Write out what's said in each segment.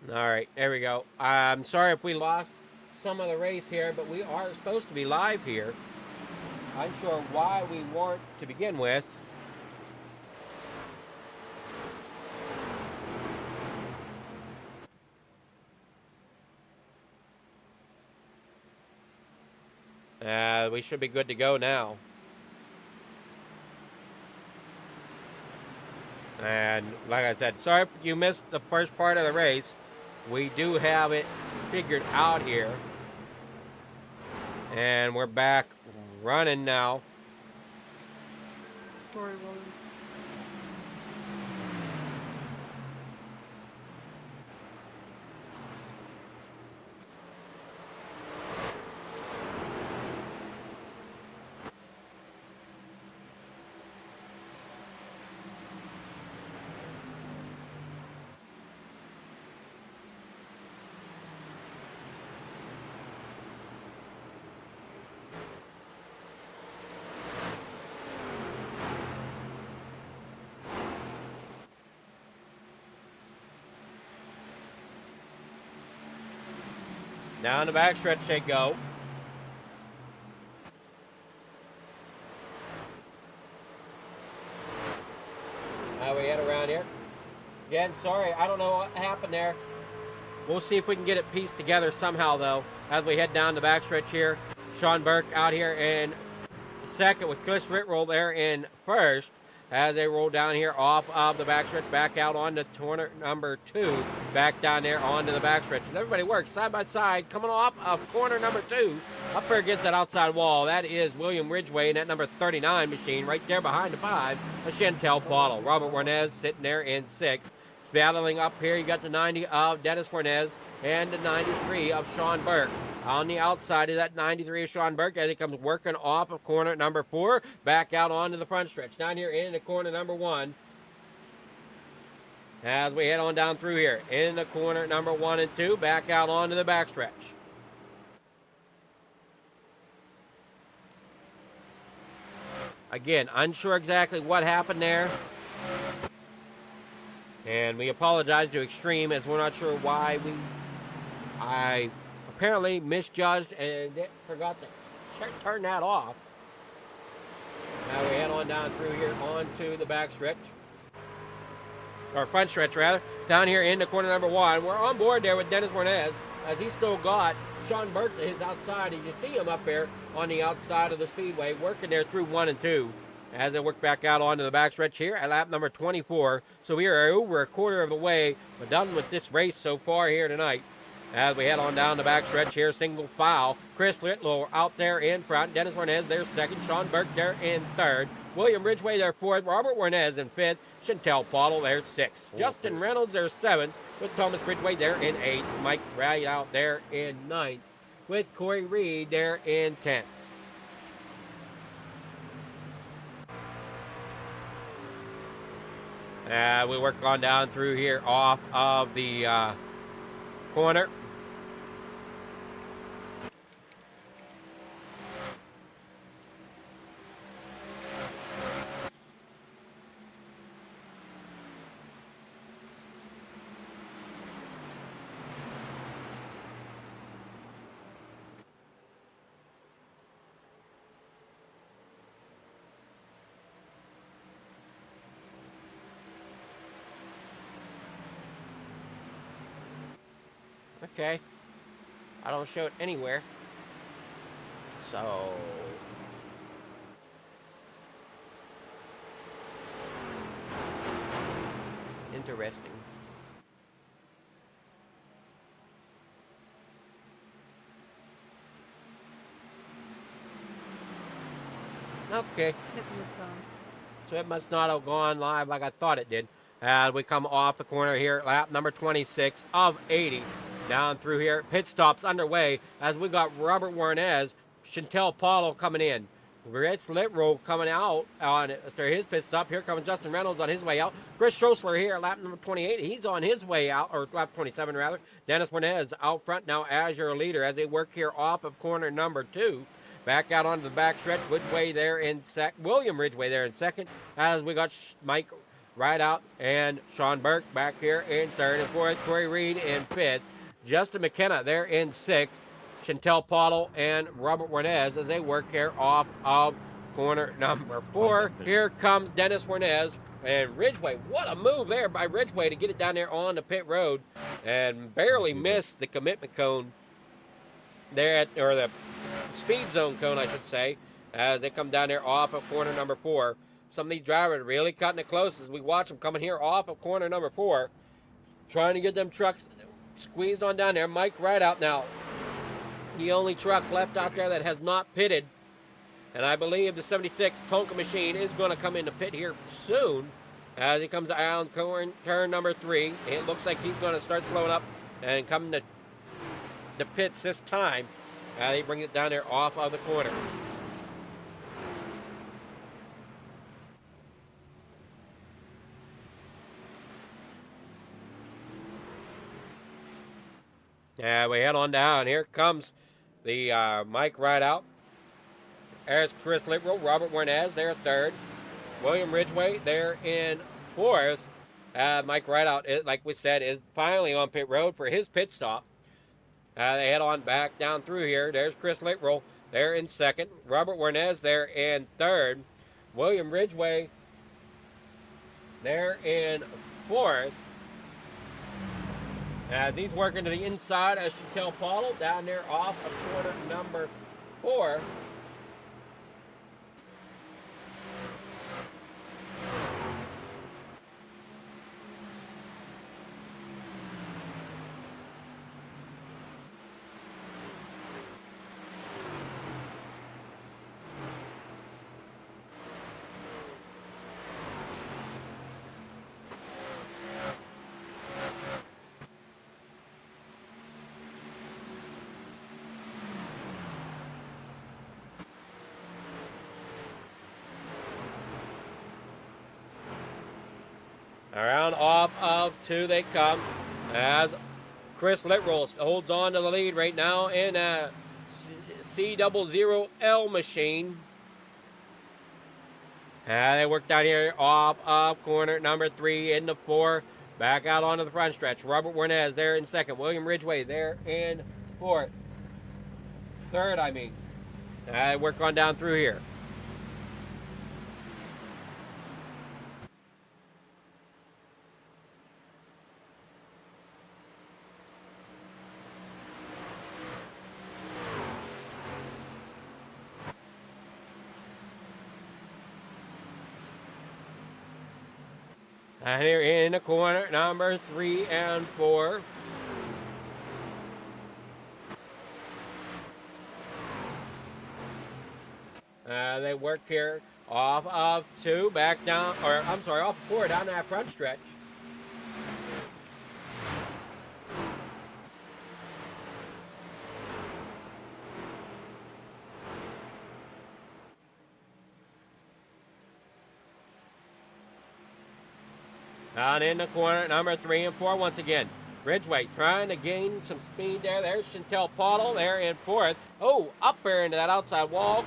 All right, there we go. I'm sorry if we lost some of the race here, but we are supposed to be live here. I'm sure why we weren't to begin with. We should be good to go now. And like I said, sorry if you missed the first part of the race. We do have it figured out here. And we're back running now. Sorry, William. Down the backstretch they go. How we head around here. Again, sorry, I don't know what happened there. We'll see if we can get it pieced together somehow, though, as we head down the backstretch here. Sean Burke out here in second with Chris Rittroll there in first as they roll down here off of the backstretch, back out onto corner number 2, back down there onto the backstretch. As everybody works side by side, coming off of corner number 2, up there against that outside wall. That is William Ridgway in that number 39 machine right there behind the 5, a Chantel Bottle. Robert Warnez sitting there in 6th. Battling up here, you got the 90 of Dennis Fornez and the 93 of Sean Burke. On the outside of that 93 of Sean Burke as he comes working off of corner number 4, back out onto the front stretch. Down here in the corner number 1. As we head on down through here, in the corner number 1 and 2, back out onto the backstretch. Again, unsure exactly what happened there. And we apologize to Extreme as we're not sure why I apparently misjudged and forgot to turn that off. Now we head on down through here onto the back stretch. Or front stretch rather. Down here in the corner number 1. We're on board there with Dennis Warnez as he's still got Sean Burke to his outside. And you see him up there on the outside of the speedway working there through 1 and 2. As they work back out onto the backstretch here at lap number 24. So we are over a quarter of the way. We're done with this race so far here tonight. As we head on down the backstretch here, single file. Chris Litlow out there in front. Dennis Warnez there second. Sean Burke there in third. William Ridgway there fourth. Robert Warnez in fifth. Chantel Bottle there sixth. Justin Reynolds there seventh. With Thomas Ridgway there in eighth. Mike Rally out there in ninth. With Corey Reed there in 10th. We work on down through here off of the corner. Okay. I don't show it anywhere. So interesting. Okay. So it must not have gone live like I thought it did. We come off the corner here, lap number 26 of 80. Down through here, pit stops underway as we got Robert Warnez, Chantel Paulo coming in. Rich Littrow coming out on after his pit stop. Here comes Justin Reynolds on his way out. Chris Schosler here, lap number 28. He's on his way out, or lap 27 rather. Dennis Warnez out front now as your leader as they work here off of corner number 2. Back out onto the back stretch. William Ridgway there in second as we got Mike Rideout and Sean Burke back here in third and fourth. Corey Reed in fifth. Justin McKenna there in sixth. Chantel Pottle and Robert Warnez as they work here off of corner number 4. Here comes Dennis Warnez and Ridgeway. What a move there by Ridgeway to get it down there on the pit road and barely missed the commitment cone there, or the speed zone cone, I should say, as they come down there off of corner number 4. Some of these drivers really cutting it close as we watch them coming here off of corner number 4, trying to get them trucks squeezed on down there. Mike Rideout now, the only truck left out there that has not pitted, and I believe the 76 Tonka machine is going to come into pit here soon as he comes around turn number 3. It looks like he's going to start slowing up and come to the pits this time. They bring it down there off of the corner. Yeah, we head on down. Here comes the Mike Rideout. There's Chris Littrell, Robert Warnez there third. William Ridgeway there in fourth. Mike Rideout, like we said, is finally on pit road for his pit stop. They head on back down through here. There's Chris Littrell there in second. Robert Warnez there in third. William Ridgeway there in fourth. As he's working to the inside of Chantel Pottle down there off of corner number 4. Around off of 2 they come as Chris Littrell holds on to the lead right now in a C00L machine. They work down here off of corner number 3 into 4. Back out onto the front stretch. Robert Warnez there in second. William Ridgeway there in fourth. Third, I mean. Work on down through here. And here in the corner, number 3 and 4. They work here off of 2, back down, or I'm sorry, off of 4, down that front stretch. Down in the corner, number 3 and 4 once again. Ridgeway trying to gain some speed there. There's Chantel Pottle there in fourth. Oh, up there into that outside wall.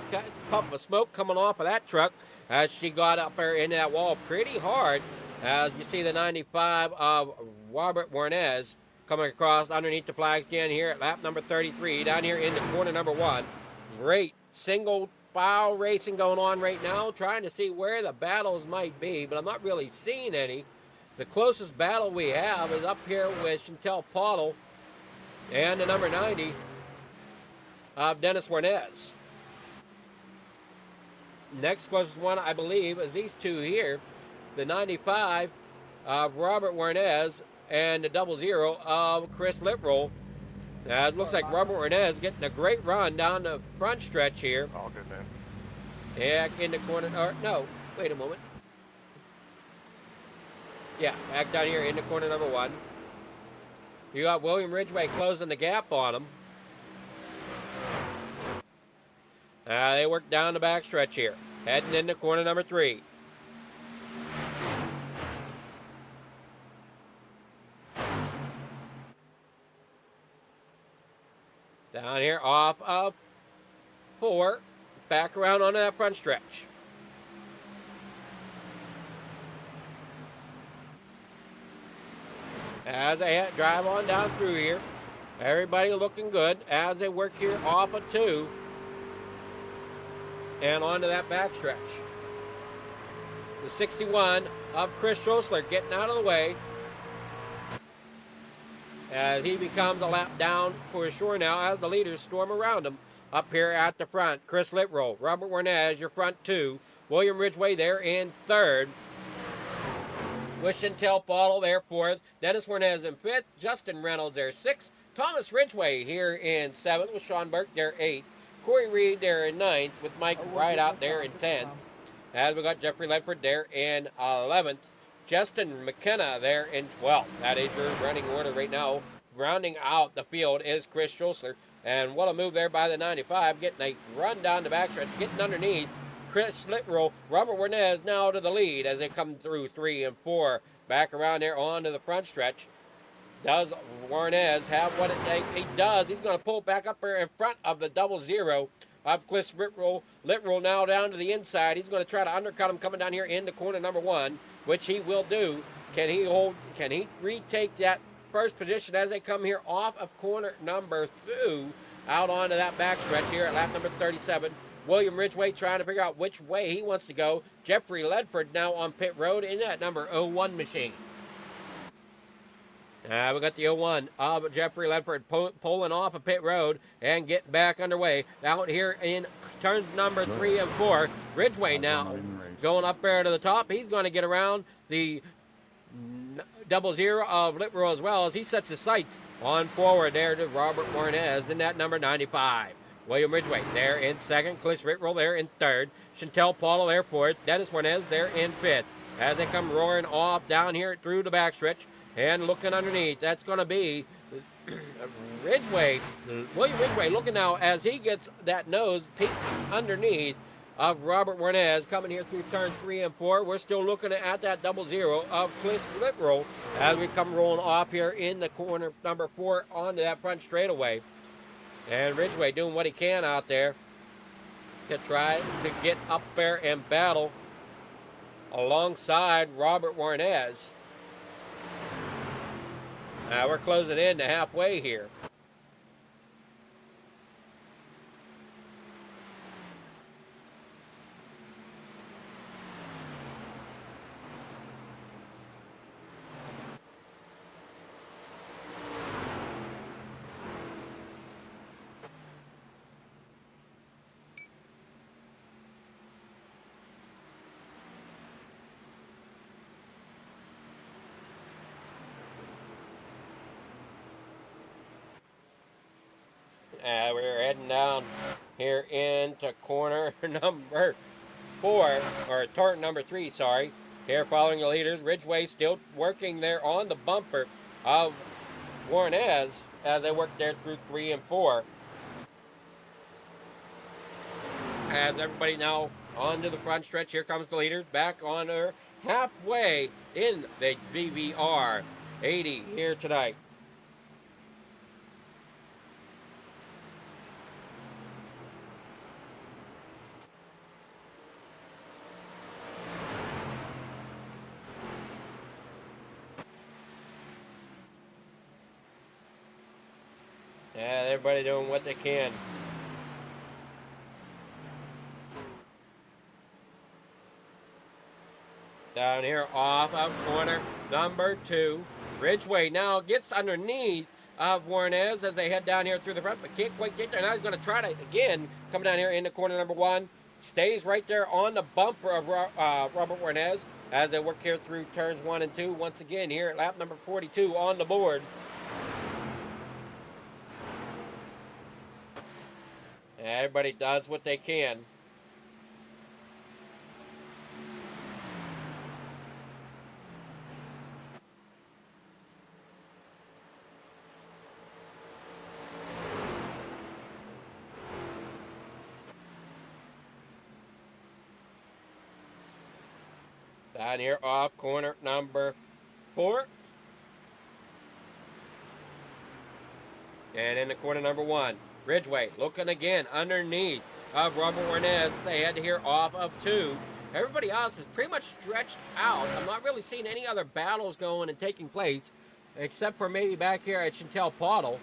Puff of smoke coming off of that truck as she got up there into that wall pretty hard. As you see the 95 of Robert Warnez coming across underneath the flags again here at lap number 33. Down here into corner number 1. Great single file racing going on right now. Trying to see where the battles might be, but I'm not really seeing any. The closest battle we have is up here with Chantel Pottle and the number 90 of Dennis Warnez. Next closest one, I believe, is these two here. The 95 of Robert Warnez and the 00 of Chris Littrell. It looks like Robert Warnez getting a great run down the front stretch here. All good, man. Yeah, in the corner. Or, no, wait a moment. Yeah, back down here in the corner number 1. You got William Ridgeway closing the gap on him. They work down the back stretch here, heading into corner number 3. Down here off of 4, back around onto that front stretch. as they drive on down through here. Everybody looking good as they work here off of 2 and onto that backstretch. The 61 of Chris Schosler getting out of the way as he becomes a lap down for sure now as the leaders storm around him. Up here at the front, Chris Littrow, Robert Warnez, your front 2. William Ridgway there in 3rd. With Chantel Paul there 4th. Dennis Warnez in 5th. Justin Reynolds there 6th. Thomas Ridgway here in 7th with Sean Burke there 8th. Corey Reed there in 9th with Mike Wright out there in 10th. As we got Jeffrey Ledford there in 11th. Justin McKenna there in 12th. That is your running order right now. Rounding out the field is Chris Schosler. And what a move there by the 95. Getting a run down the backstretch. Getting underneath Chris Littrow. Robert Warnez now to the lead as they come through 3 and 4. Back around there onto the front stretch. Does Warnez have what it takes? He does. He's going to pull back up there in front of the 00 of Chris Littrow. Littrow now down to the inside. He's going to try to undercut him coming down here into corner number 1, which he will do. Can he retake that first position as they come here off of corner number 2 out onto that backstretch here at lap number 37. William Ridgway trying to figure out which way he wants to go. Jeffrey Ledford now on pit road in that number 01 machine. We got the 01 of Jeffrey Ledford pulling off of pit road and getting back underway. Out here in turns number 3 and 4. Ridgway now going up there to the top. He's going to get around the 00 of Littrow as well as he sets his sights on forward there to Robert Warnez in that number 95. William Ridgway there in 2nd. Chris Littrow there in 3rd. Chantel Paulo there 4th. Dennis Warnez there in 5th. As they come roaring off down here through the backstretch and looking underneath, that's going to be Ridgway. William Ridgway looking now as he gets that nose peeked underneath of Robert Warnez coming here through turn 3 and 4. We're still looking at that 00 of Chris Littrow as we come rolling off here in the corner number 4 onto that front straightaway. And Ridgway doing what he can out there to try to get up there and battle alongside Robert Warnez. We're closing in to halfway here. We're heading down here into corner number 4, or turn number 3, sorry. Here following the leaders, Ridgway still working there on the bumper of Warnez as they work there through 3 and 4. As everybody now onto the front stretch, here comes the leaders back on her halfway in the VVR 80 here tonight. Yeah, everybody doing what they can. Down here off of corner number 2. Ridgway now gets underneath of Warnez as they head down here through the front, but can't quite get there. Now he's going to try to, again, come down here into corner number 1. Stays right there on the bumper of Robert Warnez as they work here through turns 1 and 2. Once again here at lap number 42 on the board. Everybody does what they can. Down here off corner number 4. And in the corner number 1. Ridgway looking again underneath of Robert Warnez. They head here off of 2. Everybody else is pretty much stretched out. I'm not really seeing any other battles going and taking place except for maybe back here at Chantel Pottle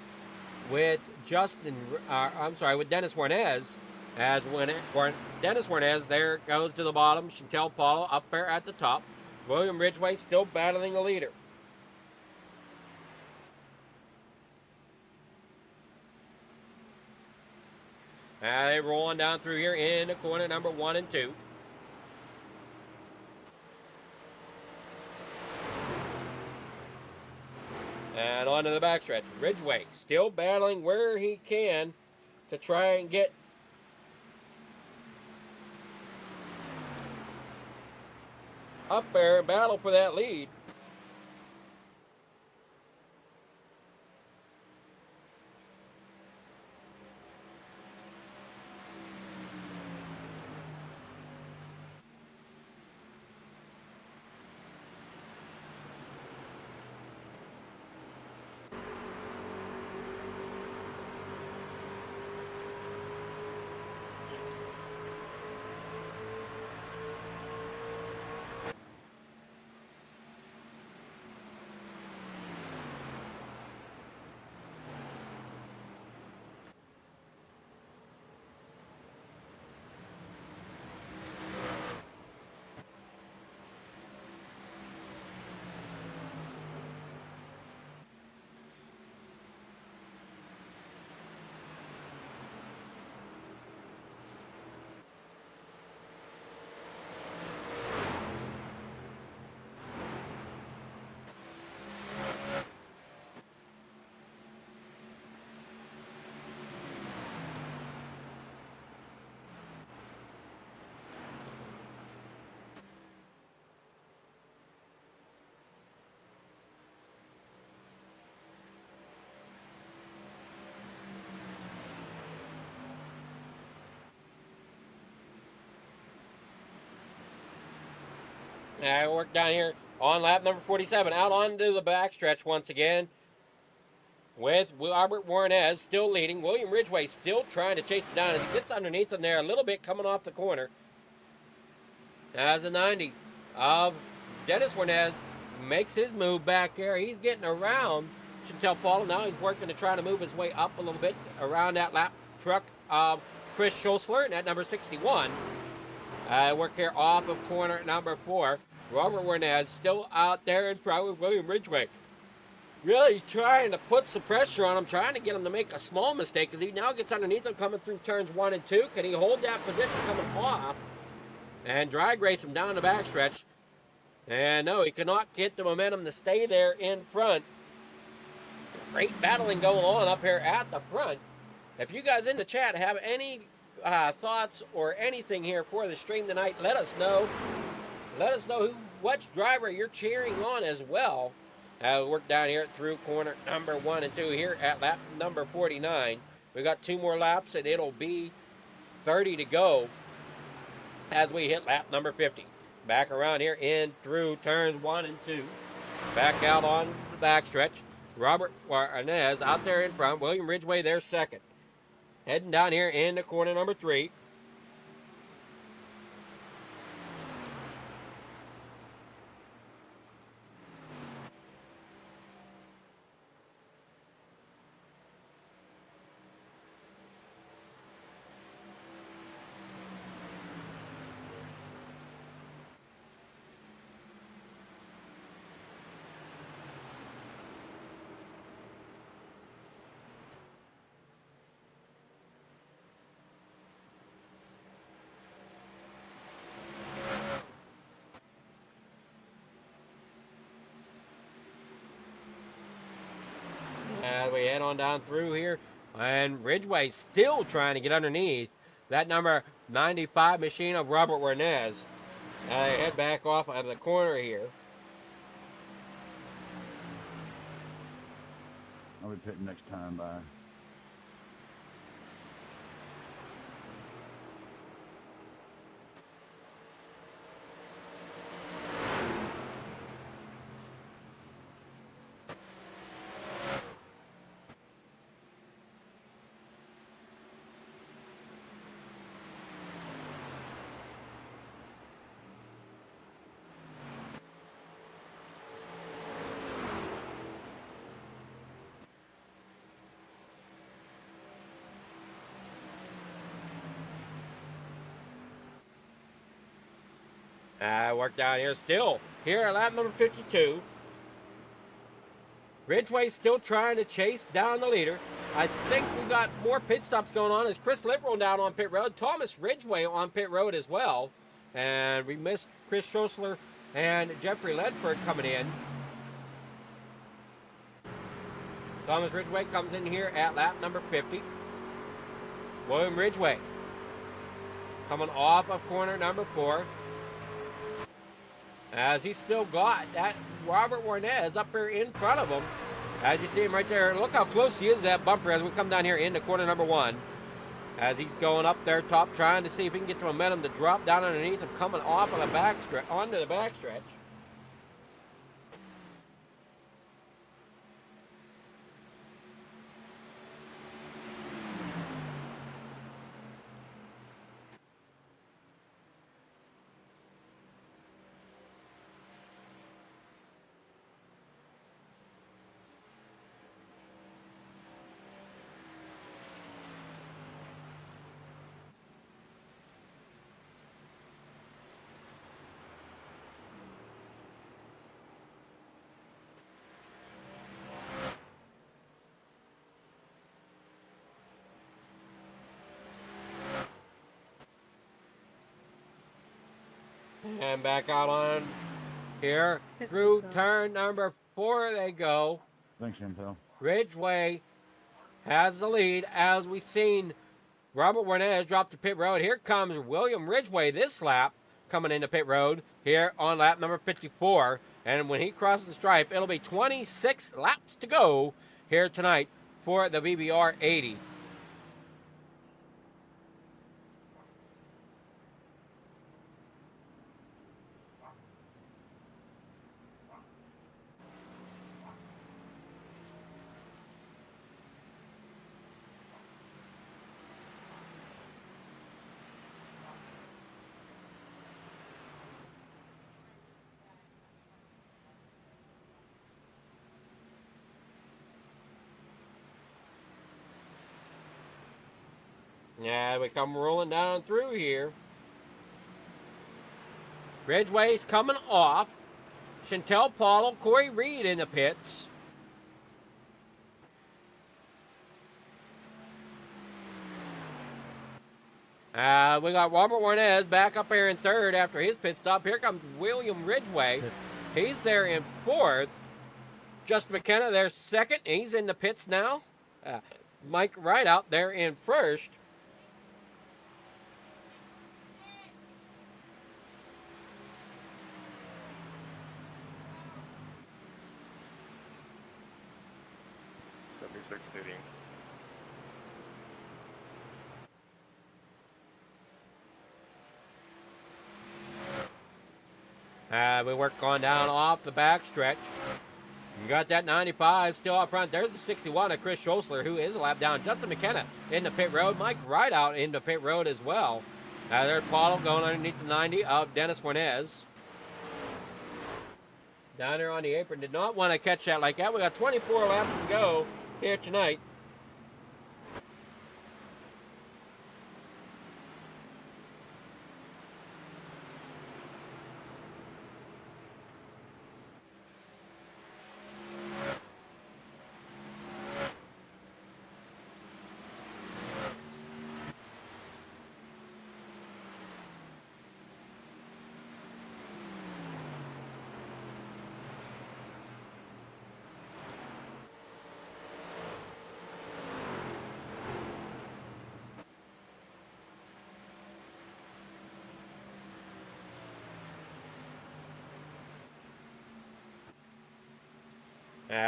with with Dennis Warnez. Dennis Warnez there goes to the bottom. Chantel Pottle up there at the top. William Ridgway still battling the leader. They rolling down through here in the corner number 1 and 2. And on to the backstretch. Ridgway still battling where he can to try and get up there and battle for that lead. I work down here on lap number 47, out onto the backstretch once again with Robert Warnez still leading. William Ridgway still trying to chase him down as he gets underneath him there a little bit coming off the corner. As the 90 of Dennis Warnez makes his move back there. He's getting around Chantel Pottle. Now he's working to try to move his way up a little bit around that lap truck of Chris Schulzler at number 61. Work here off of corner number 4. Robert Warnez still out there in front with William Ridgway. Really trying to put some pressure on him, trying to get him to make a small mistake as he now gets underneath him coming through turns 1 and 2. Can he hold that position coming off and drag race him down the backstretch? And no, he cannot get the momentum to stay there in front. Great battling going on up here at the front. If you guys in the chat have any thoughts or anything here for the stream tonight, let us know. Let us know which driver you're cheering on as well. Work down here through corner number 1 and 2 here at lap number 49. We got 2 more laps and it'll be 30 to go as we hit lap number 50. Back around here in through turns 1 and 2. Back out on the backstretch. Robert Warnez out there in front. William Ridgway there second. Heading down here into corner number 3. We head on down through here, and Ridgway still trying to get underneath that number 95 machine of Robert Warnez. Head back off out of the corner here. I'll be pitting next time by. Work down here still. Here at lap number 52. Ridgway still trying to chase down the leader. I think we've got more pit stops going on as Chris Lipperl down on pit road. Thomas Ridgway on pit road as well. And we missed Chris Schossler and Jeffrey Ledford coming in. Thomas Ridgway comes in here at lap number 50. William Ridgway coming off of corner number 4. As he's still got that Robert Warnez up here in front of him. As you see him right there, look how close he is to that bumper as we come down here into corner number 1. As he's going up there top, trying to see if he can get the momentum to drop down underneath him, coming off of the backstretch, onto the backstretch. And back out on here through turn number 4 they go. Thanks, Intel. Ridgway has the lead as we've seen Robert Warnez drop to pit road. Here comes William Ridgway this lap coming into pit road here on lap number 54. And when he crosses the stripe, it'll be 26 laps to go here tonight for the VBR 80. Yeah, we come rolling down through here. Ridgway's coming off. Chantel Paul, Corey Reed in the pits. We got Robert Warnez back up here in third after his pit stop. Here comes William Ridgway. He's there in fourth. Justin McKenna there second. He's in the pits now. Mike Rideout there in first. We work on down off the backstretch. You got that 95 still up front. There's the 61 of Chris Schossler, who is a lap down. Justin McKenna in the pit road. Mike Rideout into pit road as well. There's Paul going underneath the 90 of Dennis Warnez. Down there on the apron. Did not want to catch that like that. We got 24 laps to go here tonight.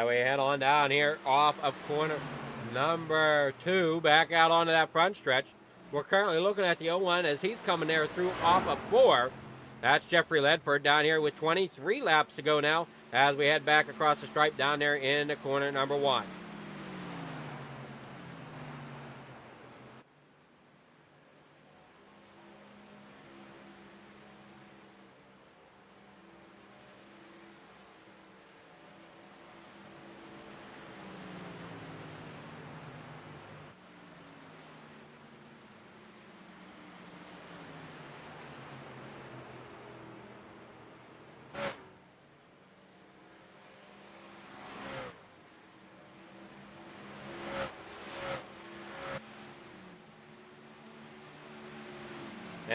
We head on down here off of corner number 2, back out onto that front stretch. We're currently looking at the 01 as he's coming there through off of 4. That's Jeffrey Ledford down here with 23 laps to go now as we head back across the stripe down there into corner number 1.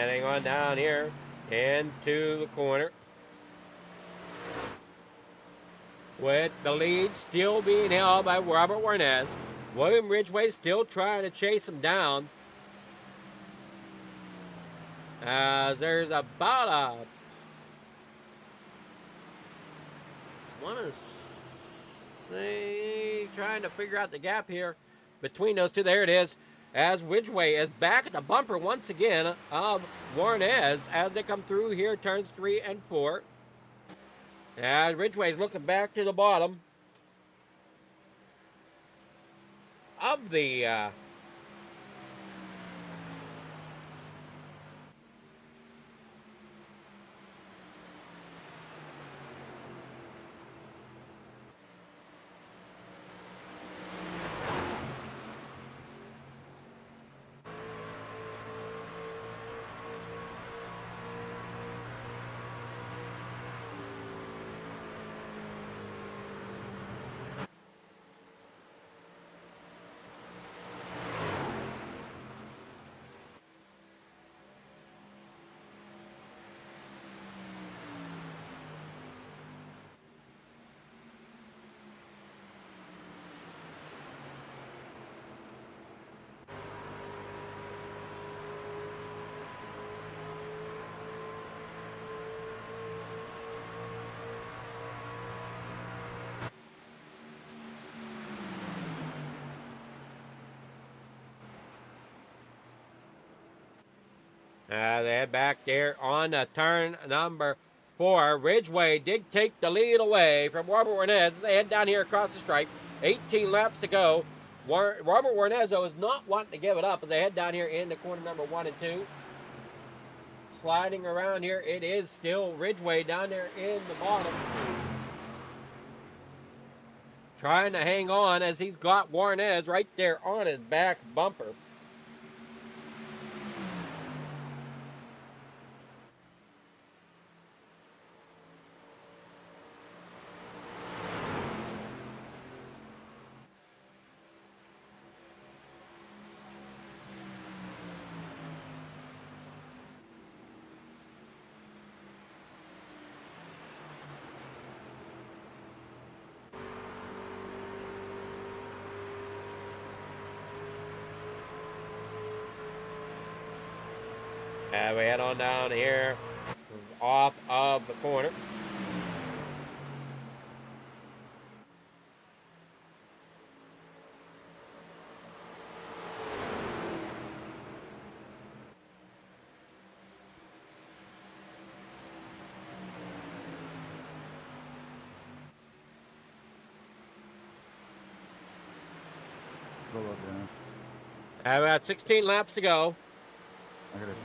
Heading on down here into the corner. With the lead still being held by Robert Warnes. William Ridgway still trying to chase him down. As there's about a... I want to say... Trying to figure out the gap here between those two. There it is. As Ridgway is back at the bumper once again of Warnes as they come through here, turns 3 and 4. And Ridgway's looking back to the bottom of the they head back there on turn number 4. Ridgway did take the lead away from Robert Warnes. They head down here across the stripe. 18 laps to go. Robert Warnes, though, is not wanting to give it up as they head down here into corner number 1 and 2. Sliding around here, it is still Ridgway down there in the bottom. Trying to hang on as he's got Warnes right there on his back bumper. And we head on down here off of the corner. And we got 16 laps to go.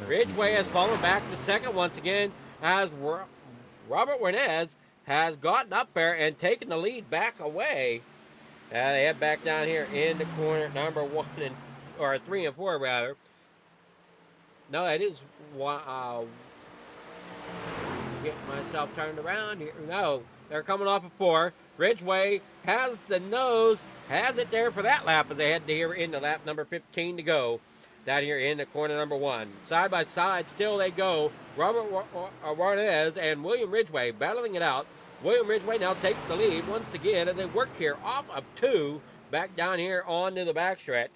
Ridgway has fallen back to second once again as Robert Warnes has gotten up there and taken the lead back away. They head back down here in the corner number 1 or 3 and 4 rather. No, it is get myself turned around here. No, they're coming off of 4. Ridgway has the nose, has it there for that lap as they head here into lap number 15 to go. Down here in the corner number 1. Side by side, still they go. Robert Warnes and William Ridgway battling it out. William Ridgway now takes the lead once again, and they work here off of 2, back down here onto the backstretch.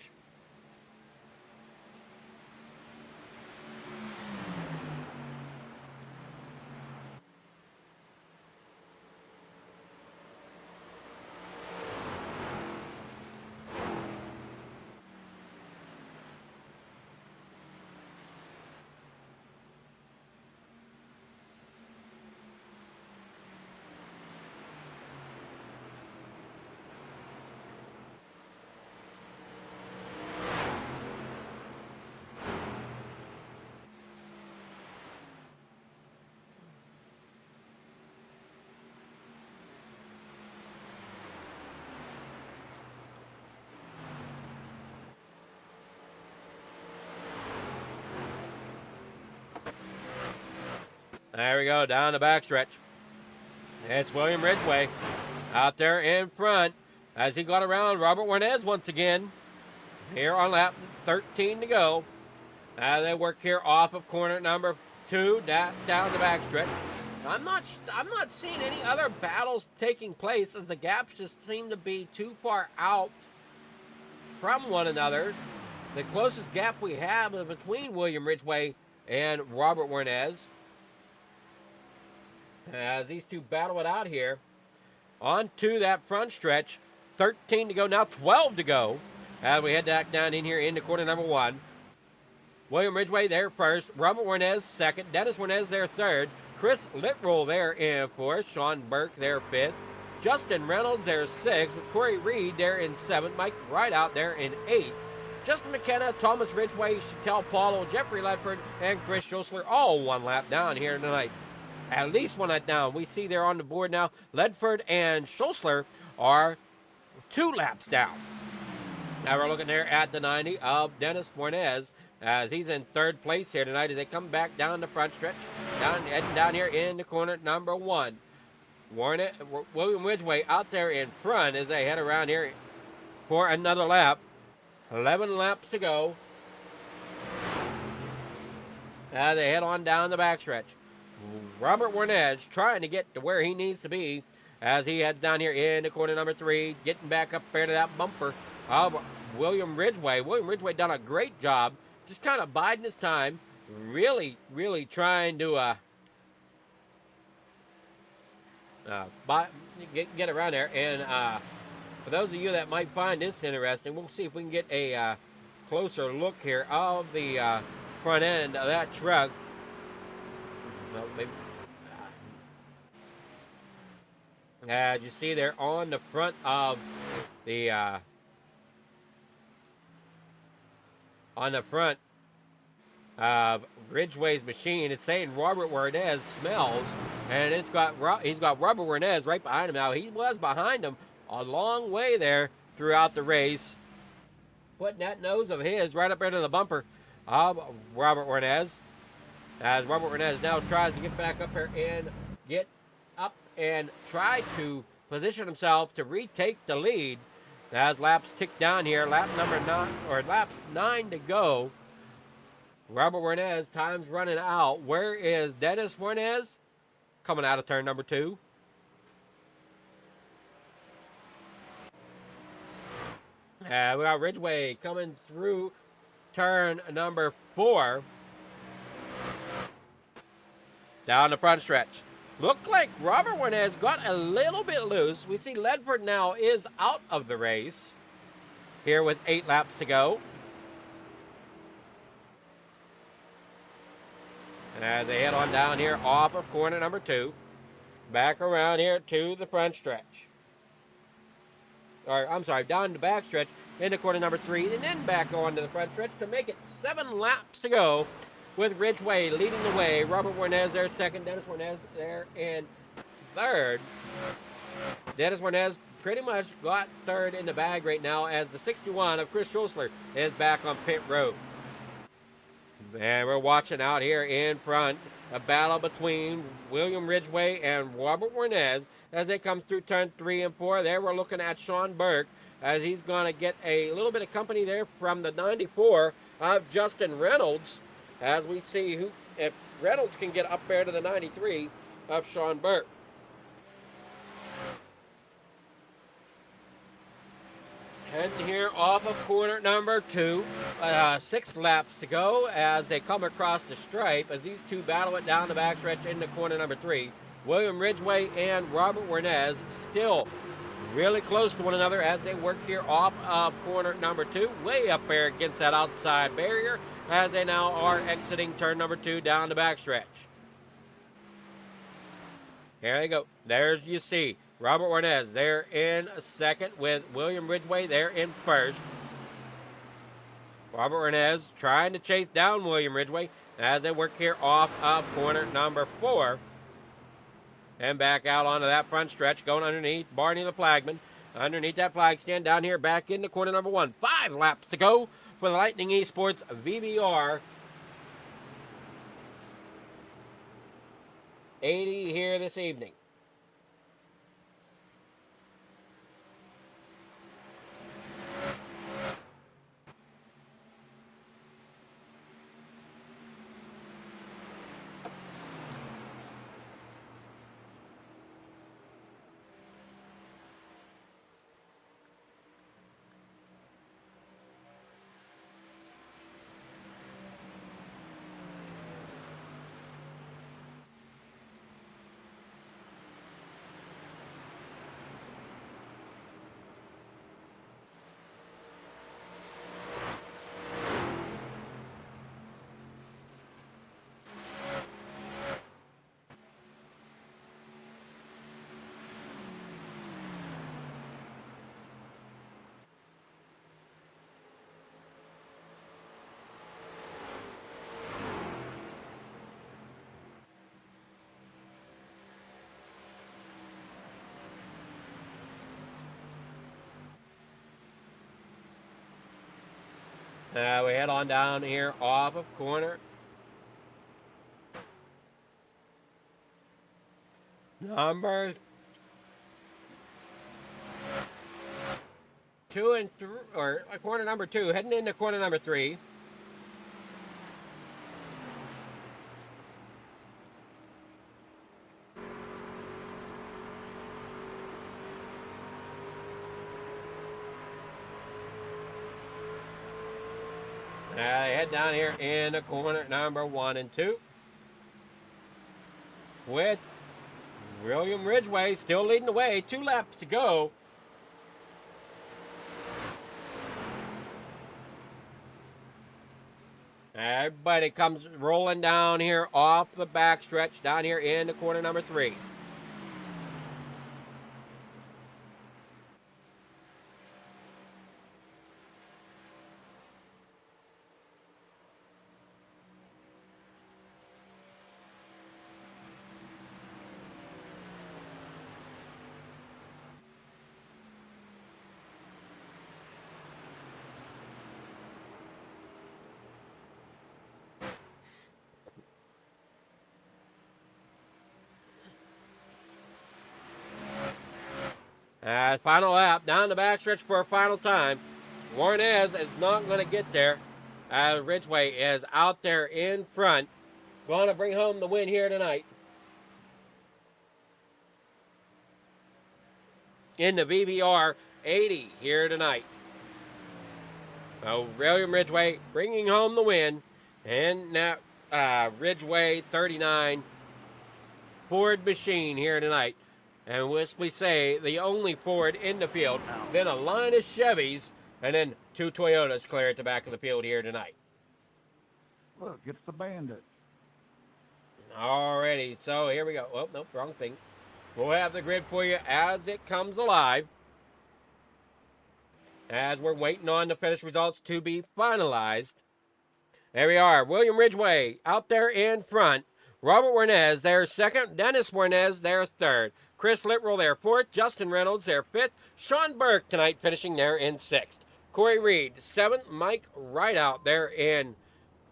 There we go, down the backstretch. It's William Ridgway out there in front as he got around Robert Warnes once again. Here on lap 13 to go. They work here off of corner number 2, down the backstretch. I'm not seeing any other battles taking place, as the gaps just seem to be too far out from one another. The closest gap we have is between William Ridgway and Robert Warnez, as these two battle it out here. On to that front stretch. 13 to go now, 12 to go, as we head back down in here into corner number 1. William Ridgway there first, Robert Warnez second, Dennis Warnez there third, Chris Littrell there in fourth, Sean Burke there fifth, Justin Reynolds there sixth, with Corey Reed there in seventh, Mike Rideout there in eighth, Justin McKenna, Thomas Ridgway, Chantel Paulo, Jeffrey Ledford, and Chris Schosler all one lap down here tonight. At least one lap down. We see there on the board now, Ledford and Schosler are 2 laps down. Now we're looking there at the 90 of Dennis Warnez, as he's in third place here tonight as they come back down the front stretch, heading down here in the corner number 1. William Ridgway out there in front as they head around here for another lap. 11 laps to go. As they head on down the backstretch. Robert Warnez trying to get to where he needs to be as he heads down here in the corner number 3, getting back up there to that bumper of William Ridgway. William Ridgway done a great job, just kind of biding his time, really trying to get around there. And for those of you that might find this interesting, we'll see if we can get a closer look here of the front end of that truck. No, maybe. As you see there on the front of the Ridgway's machine, it's saying Robert Warnez smells, and he's got Robert Warnez right behind him. Now he was behind him a long way there throughout the race, putting that nose of his right up into the bumper of Robert Warnez. As Robert Warnez now tries to get back up here and get up and try to position himself to retake the lead. As laps tick down here, lap 9 to go. Robert Warnez, time's running out. Where is Dennis Warnez? Coming out of turn number 2. We got Ridgway coming through turn number 4. Down the front stretch. Looked like Robert Warnez got a little bit loose. We see Ledford now is out of the race here with 8 laps to go. And as they head on down here off of corner number 2, back around here to the front stretch. Or, I'm sorry, down the back stretch into corner number 3, and then back on to the front stretch to make it 7 laps to go, with Ridgway leading the way. Robert Warnez there second, Dennis Warnez there in third. Dennis Warnez pretty much got third in the bag right now, as the 61 of Chris Schosler is back on pit road. And we're watching out here in front a battle between William Ridgway and Robert Warnez as they come through turn 3 and 4. There we're looking at Sean Burke, as he's going to get a little bit of company there from the 94 of Justin Reynolds, as we see if Reynolds can get up there to the 93 of Sean Burke. Heading here off of corner number 2, 6 laps to go as they come across the stripe, as these two battle it down the backstretch into corner number 3. William Ridgway and Robert Warnez still really close to one another as they work here off of corner number 2, way up there against that outside barrier, as they now are exiting turn number 2 down the backstretch. Here they go. There's you see Robert Warnez there in second, with William Ridgway there in first. Robert Warnez trying to chase down William Ridgway as they work here off of corner number 4. And back out onto that front stretch, going underneath Barney the flagman. Underneath that flag stand down here, back into corner number 1. 5 laps to go for the Lightning Esports VVR 80 here this evening. We head on down here off of corner number 2 and 3, or corner number 2, heading into corner number 3. Head down here in the corner number 1 and 2 with William Ridgway still leading the way. 2 laps to go. Everybody comes rolling down here off the backstretch down here in the corner number 3. Final lap down the backstretch for a final time. Warnez is not going to get there. Ridgway is out there in front. Going to bring home the win here tonight in the VVR 80 here tonight. So William Ridgway bringing home the win. And now Ridgway 39 Ford machine here tonight. And as we say, the only Ford in the field, then a line of Chevys, and then 2 Toyotas clear at the back of the field here tonight. Look, it's the Bandit. Alrighty, so here we go. Oh, nope, wrong thing. We'll have the grid for you as it comes alive. As we're waiting on the finish results to be finalized. There we are. William Ridgway out there in front. Robert Warnez there second. Dennis Warnez there third. Chris Littrell there fourth. Justin Reynolds there fifth. Sean Burke tonight finishing there in sixth. Corey Reed seventh. Mike Rideout there in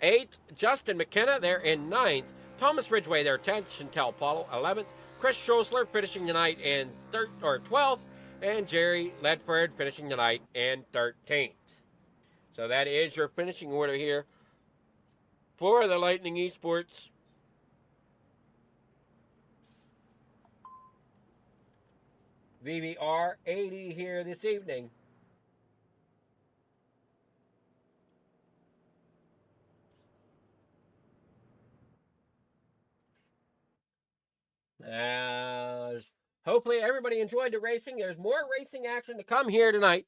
eighth. Justin McKenna there in ninth. Thomas Ridgway there 10th. Chantel Paulo 11th. Chris Schosler finishing tonight in 12th. And Jerry Ledford finishing tonight in 13th. So that is your finishing order here for the Lightning Esports. VVR 80 here this evening. Hopefully everybody enjoyed the racing. There's more racing action to come here tonight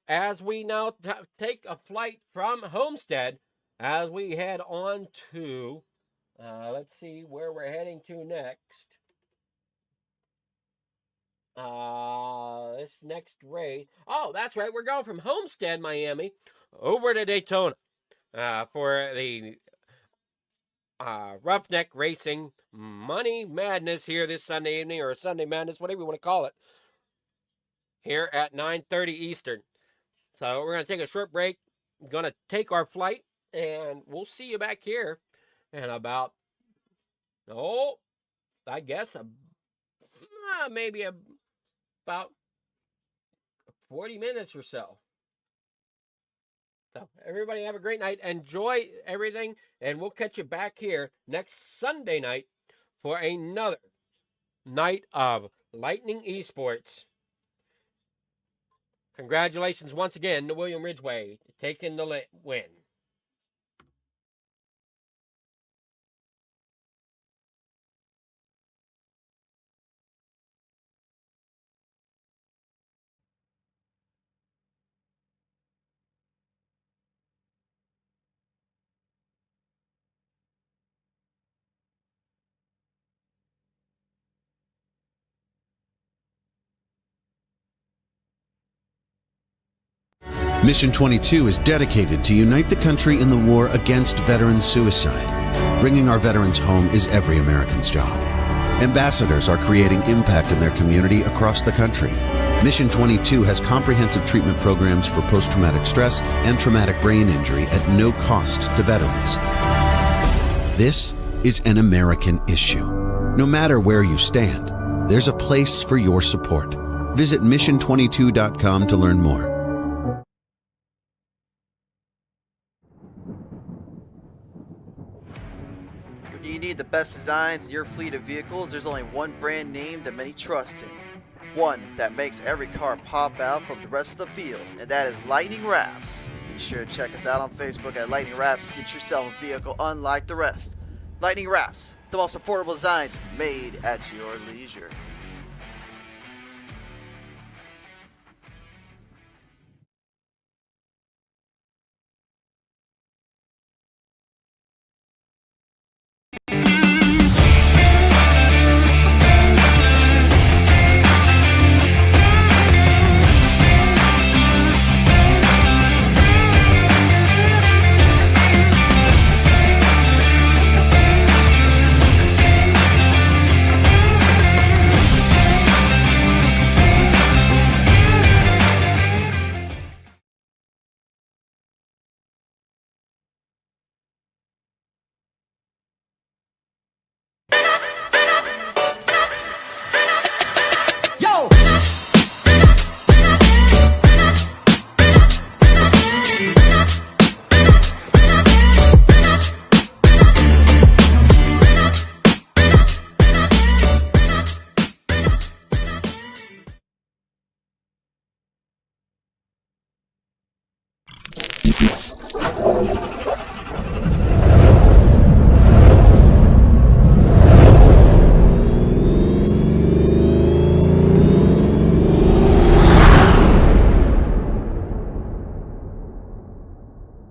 as we now take a flight from Homestead as we head on to, let's see where we're heading to next. This next race. Oh, that's right. We're going from Homestead, Miami, over to Daytona for the Roughneck Racing Money Madness here this Sunday evening, or Sunday Madness, whatever you want to call it, here at 9:30 Eastern. So we're going to take a short break. We're going to take our flight, and we'll see you back here in about, I guess, maybe about 40 minutes or so. So everybody have a great night. Enjoy everything, and we'll catch you back here next Sunday night for another night of Lightning Esports. Congratulations once again to William Ridgway taking the win. Mission 22 is dedicated to unite the country in the war against veteran suicide. Bringing our veterans home is every American's job. Ambassadors are creating impact in their community across the country. Mission 22 has comprehensive treatment programs for post-traumatic stress and traumatic brain injury at no cost to veterans. This is an American issue. No matter where you stand, there's a place for your support. Visit mission22.com to learn more. When you need the best designs in your fleet of vehicles, there's only one brand name that many trust in. One that makes every car pop out from the rest of the field, and that is Lightning Wraps. Be sure to check us out on Facebook at Lightning Wraps. Get yourself a vehicle unlike the rest. Lightning Wraps, the most affordable designs made at your leisure.